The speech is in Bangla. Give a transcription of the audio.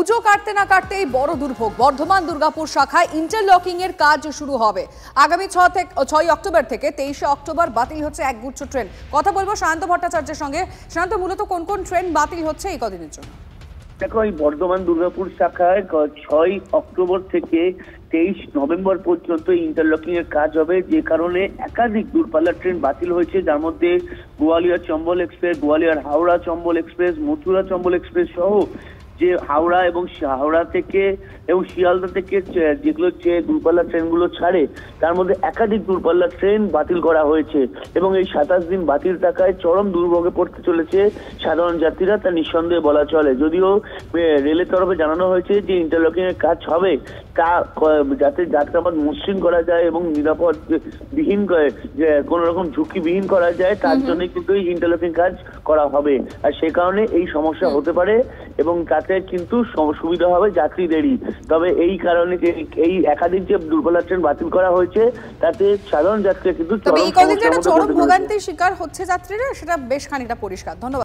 পুজো কাটতে না কাটতেই বড় দুর্ভোগ। বর্ধমান দুর্গাপুর শাখায় ইন্টারলকিং এর কাজ শুরু হবে আগামী 6 অক্টোবর থেকে 23 অক্টোবর। বাতিল হচ্ছে একগুচ্ছ ট্রেন। কথা বলবো সায়ন্ত ভট্টাচার্যের সঙ্গে। সায়ন্ত, মূলত কোন কোন ট্রেন বাতিল হচ্ছে এই কদিনের জন্য? দেখো, এই বর্ধমান দুর্গাপুর শাখায় 6 অক্টোবর থেকে 23 নভেম্বর পর্যন্ত ইন্টারলকিং এর কাজ হবে, যে কারণে একাধিক দূরপাল্লার ট্রেন বাতিল হয়েছে, যার মধ্যে Gwalior Chambal express, Gwalior Howrah Chambal express, Mathura Chambal express সহ যে হাওড়া এবং হাওড়া থেকে এবং শিয়ালদা থেকে যেগুলো দূরপাল্লার ট্রেনগুলো ছাড়ে, তার মধ্যে একাধিক দূরপাল্লার ট্রেন বাতিল করা হয়েছে। এবং এই 27 দিন বাতিল থাকায় চরম দুর্ভোগে পড়তে চলেছে সাধারণ যাত্রীরা, তা নিঃসন্দেহে বলা চলে। যদিও রেলের তরফে জানানো হয়েছে যে ইন্টারলকিং এর কাজ হবে তা যাতে যাত্রাপথ মসৃণ করা যায় এবং নিরাপদ বিহীন কোন রকম ঝুঁকিবিহীন করা যায়, তার জন্য কিন্তু এই ইন্টারলকিং কাজ করা হবে। আর সেই কারণে এই সমস্যা হতে পারে এবং তাতে কিন্তু সুবিধা হবে যাত্রীদেরই। তবে এই কারণে এই একাধিক যে দূরপাল্লার ট্রেন বাতিল করা হয়েছে, তাতে সাধারণ যাত্রীরা কিন্তু চরম ভোগান্তির শিকার হচ্ছে যাত্রীরা, সেটা বেশ খানিকটা পরিষ্কার। ধন্যবাদ।